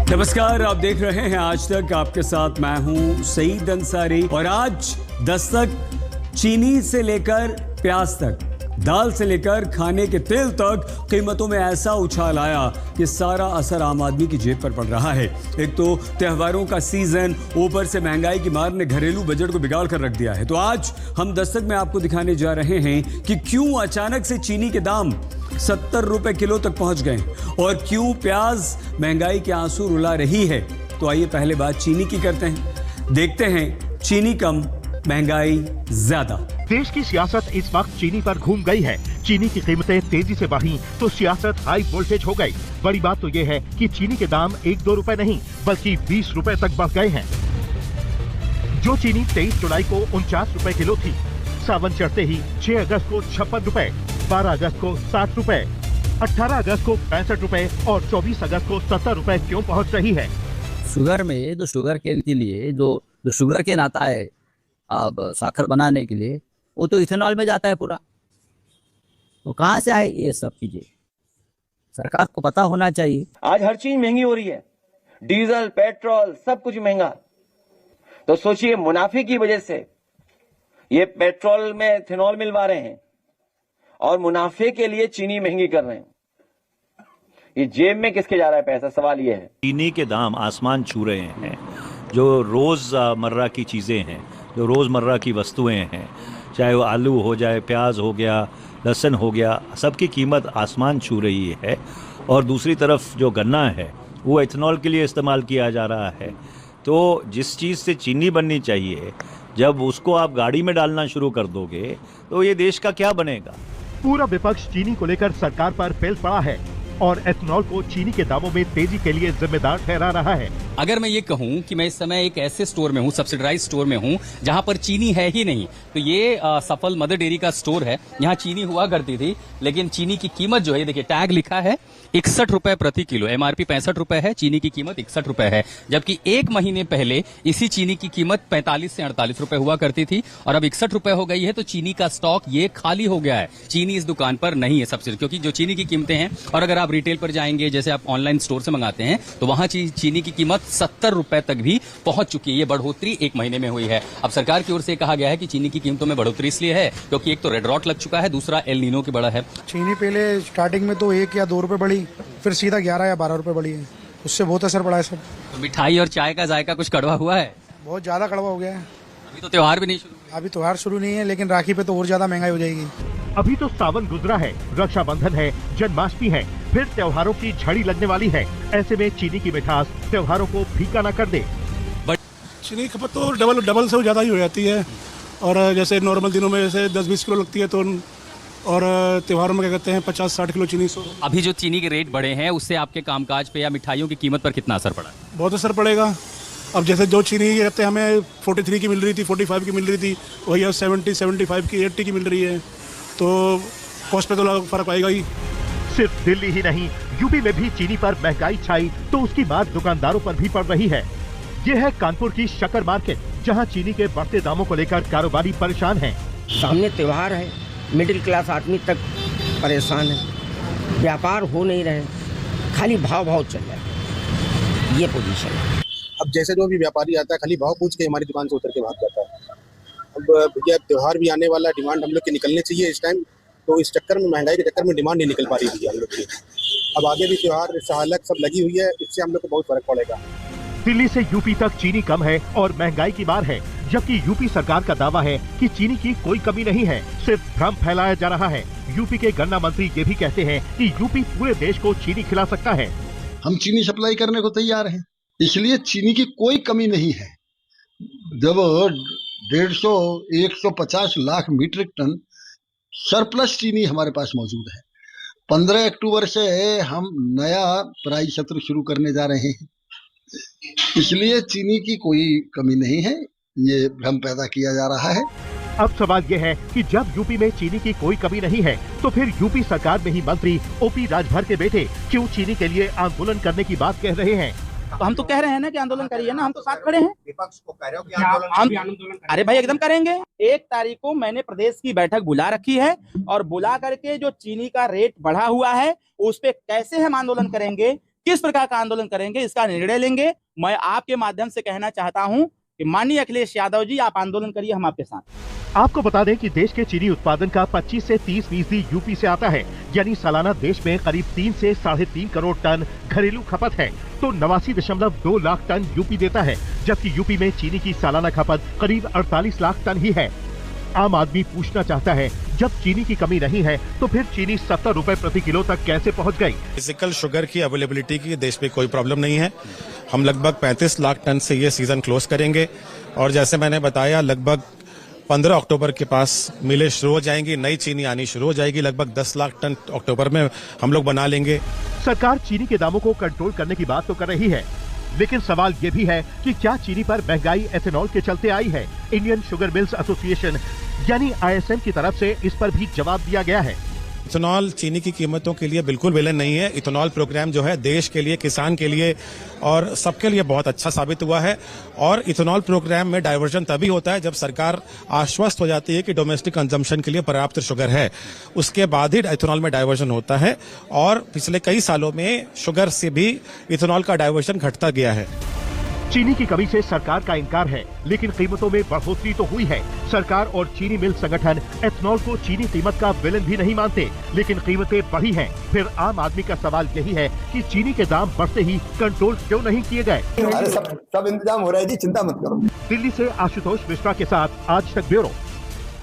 नमस्कार, आप देख रहे हैं आज तक। आपके साथ मैं हूं सईद अंसारी और आज दस्तक चीनी से लेकर प्याज तक, दाल से लेकर खाने के तेल तक कीमतों में ऐसा उछाल आया कि सारा असर आम आदमी की जेब पर पड़ रहा है। एक तो त्योहारों का सीजन, ऊपर से महंगाई की मार ने घरेलू बजट को बिगाड़ कर रख दिया है। तो आज हम दस्तक में आपको दिखाने जा रहे हैं कि क्यों अचानक से चीनी के दाम 70 रुपए किलो तक पहुंच गए और क्यों प्याज महंगाई के आंसू रुला रही है। तो आइए पहले बात चीनी की करते हैं। देखते हैं चीनी कम, महंगाई ज्यादा। देश की सियासत इस वक्त चीनी पर घूम गई है। चीनी की कीमतें तेजी से बढ़ी तो सियासत हाई वोल्टेज हो गई। बड़ी बात तो ये है कि चीनी के दाम 1-2 रुपए नहीं बल्कि 20 रुपए तक बढ़ गए हैं। जो चीनी 23 जुलाई को 49 रुपए किलो थी, सावन चढ़ते ही 6 अगस्त को 56 रुपए, 12 अगस्त को 60 रुपए, 18 अगस्त को 65 रुपए और 24 अगस्त को 70 रुपए क्यों पहुंच रही है। शुगर में जो शुगर केन के लिए जो शुगर केन आता है अब साखर बनाने के लिए, वो तो इथेनॉल में जाता है पूरा। तो कहाँ से आए ये सब चीजें, सरकार को पता होना चाहिए। आज हर चीज महंगी हो रही है, डीजल, पेट्रोल, सब कुछ महंगा। तो सोचिए, मुनाफे की वजह से ये पेट्रोल में इथेनॉल मिलवा रहे हैं और मुनाफे के लिए चीनी महंगी कर रहे हैं। ये जेब में किसके जा रहा है पैसा, सवाल ये है। चीनी के दाम आसमान छू रहे हैं। जो रोजमर्रा की चीजें हैं, जो रोजमर्रा की वस्तुएं हैं, चाहे वो आलू हो जाए, प्याज हो गया, लहसुन हो गया, सबकी कीमत आसमान छू रही है। और दूसरी तरफ जो गन्ना है वो इथेनॉल के लिए इस्तेमाल किया जा रहा है। तो जिस चीज़ से चीनी बननी चाहिए, जब उसको आप गाड़ी में डालना शुरू कर दोगे तो ये देश का क्या बनेगा। पूरा विपक्ष चीनी को लेकर सरकार पर फेल पड़ा है और एथेनॉल को चीनी के दामों में तेजी के लिए जिम्मेदार ठहरा रहा है। अगर मैं ये कहूं कि मैं इस समय एक ऐसे स्टोर में हूं, सब्सिडाइज स्टोर में हूं, जहां पर चीनी है ही नहीं, तो ये सफल मदर डेयरी का स्टोर है। यहां चीनी हुआ करती थी, लेकिन चीनी की कीमत जो है, देखिए टैग लिखा है 61 रुपए प्रति किलो, एमआरपी 65 रुपए है, चीनी की कीमत 61 रुपए है। जबकि एक महीने पहले इसी चीनी की कीमत 45 से 48 रुपए हुआ करती थी और अब 61 रुपए हो गई है। तो चीनी का स्टॉक ये खाली हो गया है, चीनी इस दुकान पर नहीं है सब्सिडी, क्योंकि जो चीनी की कीमतें हैं, और अगर आप रिटेल पर जाएंगे, जैसे आप ऑनलाइन स्टोर से मंगाते हैं, तो वहां चीनी की कीमत 70 रुपए तक भी पहुंच चुकी है। ये बढ़ोतरी एक महीने में हुई है। अब सरकार की ओर से कहा गया है कि चीनी की कीमतों में बढ़ोतरी इसलिए है क्योंकि एक तो रेड रॉट लग चुका है, दूसरा एल नीनो की बड़ा है। चीनी पहले स्टार्टिंग में तो 1 या 2 रुपए बढ़ी, फिर सीधा 11 या 12 रुपए बढ़ी है। उससे बहुत असर पड़ा है सब। तो मिठाई और चाय का जायका कुछ कड़वा हुआ है, बहुत ज्यादा कड़वा हो गया है। अभी तो त्योहार भी नहीं शुरू। अभी त्योहार शुरू नहीं है, लेकिन राखी पे तो और ज्यादा महंगाई हो जाएगी। अभी तो सावन गुजरा है, रक्षाबंधन है, जन्माष्टमी है, फिर त्योहारों की झड़ी लगने वाली है। ऐसे में चीनी की मिठास त्योहारों को फीका न कर दे। चीनी खपत तो डबल से ज्यादा ही हो जाती है। और जैसे नॉर्मल दिनों में जैसे 10-20 किलो लगती है, तो और त्योहारों में क्या कहते हैं 50-60 किलो चीनी। अभी जो चीनी के रेट बढ़े हैं, उससे आपके कामकाज पे या मिठाइयों की कीमत पर कितना असर पड़ा? बहुत असर पड़ेगा। अब जैसे जो चीनी कहते हैं हमें 43 की मिल रही थी, 45 की मिल रही थी, वही अब 70, 75 की, 80 की मिल रही है। तो कॉस्ट पे तो फर्क आएगा ही। सिर्फ दिल्ली ही नहीं, यूपी में भी चीनी पर महंगाई छाई तो उसकी बात दुकानदारों पर भी पड़ रही है। ये है कानपुर की शक्कर मार्केट, जहां चीनी के बढ़ते दामों को लेकर कारोबारी परेशान हैं। सामने त्योहार है, मिडिल क्लास आदमी तक परेशान है, व्यापार हो नहीं रहे, खाली भाव चल रहा है, ये पोजीशन है। अब जैसे जो भी व्यापारी आता है, खाली भाव पूछ के हमारी दुकान से उतर के भाग जाता है। अब भैया त्योहार भी आने वाला, डिमांड हम लोग की निकलनी चाहिए इस टाइम, तो इस चक्कर में, महंगाई के चक्कर में डिमांड नहीं निकल पा रही है हम लोग की। अब आगे भी त्योहार सहालक सब लगी हुई है, इससे हम लोग को बहुत फर्क पड़ेगा। दिल्ली से यूपी तक चीनी कम है और महंगाई की मार है, जबकि यूपी सरकार का दावा है कि चीनी की कोई कमी नहीं है, सिर्फ भ्रम फैलाया जा रहा है। यूपी के गन्ना मंत्री ये भी कहते हैं कि यूपी पूरे देश को चीनी खिला सकता है। हम चीनी सप्लाई करने को तैयार हैं, इसलिए चीनी की कोई कमी नहीं है। जब 150 लाख मीट्रिक टन सरप्लस चीनी हमारे पास मौजूद है। 15 अक्टूबर से हम नया पराई सत्र शुरू करने जा रहे हैं, इसलिए चीनी की कोई कमी नहीं है, ये भ्रम पैदा किया जा रहा है। अब सवाल ये है कि जब यूपी में चीनी की कोई कमी नहीं है, तो फिर यूपी सरकार में ही मंत्री ओपी राजभर के बेटे क्यों चीनी के लिए आंदोलन करने की बात कह रहे हैं? तो हम तो कह रहे हैं ना कि आंदोलन करिए ना, हम तो साथ खड़े हैं। विपक्ष को कह रहे हो कि आंदोलन अरे भाई एकदम करेंगे। 1 तारीख को मैंने प्रदेश की बैठक बुला रखी है और बुला करके जो चीनी का रेट बढ़ा हुआ है उस पे कैसे हम आंदोलन करेंगे, किस प्रकार का आंदोलन करेंगे इसका निर्णय लेंगे। मैं आपके माध्यम से कहना चाहता हूं कि माननीय अखिलेश यादव जी, आप आंदोलन करिए, हम आपके साथ। आपको बता दें कि देश के चीनी उत्पादन का 25 से 30% यूपी से आता है, यानी सालाना देश में करीब 3 से 3.5 करोड़ टन घरेलू खपत है, तो 89.2 लाख टन यूपी देता है, जबकि यूपी में चीनी की सालाना खपत करीब 48 लाख टन ही है। आम आदमी पूछना चाहता है, जब चीनी की कमी नहीं है तो फिर चीनी 70 रुपए प्रति किलो तक कैसे पहुंच गई? फिजिकल शुगर की अवेलेबिलिटी की देश में कोई प्रॉब्लम नहीं है। हम लगभग 35 लाख टन से ये सीजन क्लोज करेंगे और जैसे मैंने बताया लगभग 15 अक्टूबर के पास मिलें शुरू हो जाएंगी, नई चीनी आनी शुरू हो जाएगी। लगभग 10 लाख टन अक्टूबर में हम लोग बना लेंगे। सरकार चीनी के दामों को कंट्रोल करने की बात तो कर रही है, लेकिन सवाल ये भी है कि क्या चीनी पर महंगाई एथेनॉल के चलते आई है? इंडियन शुगर मिल्स एसोसिएशन यानी ISM की तरफ से इस पर भी जवाब दिया गया है। इथेनॉल चीनी की कीमतों के लिए बिल्कुल विलेन नहीं है। इथेनॉल प्रोग्राम जो है देश के लिए, किसान के लिए और सबके लिए बहुत अच्छा साबित हुआ है। और इथेनॉल प्रोग्राम में डाइवर्जन तभी होता है जब सरकार आश्वस्त हो जाती है कि डोमेस्टिक कंजम्पशन के लिए पर्याप्त शुगर है, उसके बाद ही इथेनॉल में डाइवर्जन होता है। और पिछले कई सालों में शुगर से भी इथेनॉल का डाइवर्जन घटता गया है। चीनी की कमी से सरकार का इनकार है, लेकिन कीमतों में बढ़ोतरी तो हुई है। सरकार और चीनी मिल संगठन एथेनॉल को चीनी कीमत का विलेन भी नहीं मानते, लेकिन कीमतें बढ़ी हैं। फिर आम आदमी का सवाल यही है कि चीनी के दाम बढ़ते ही कंट्रोल क्यों नहीं किए गए? अरे सब इंतजाम हो रहा है जी, चिंता मत करो। दिल्ली से आशुतोष मिश्रा के साथ आज तक ब्यूरो।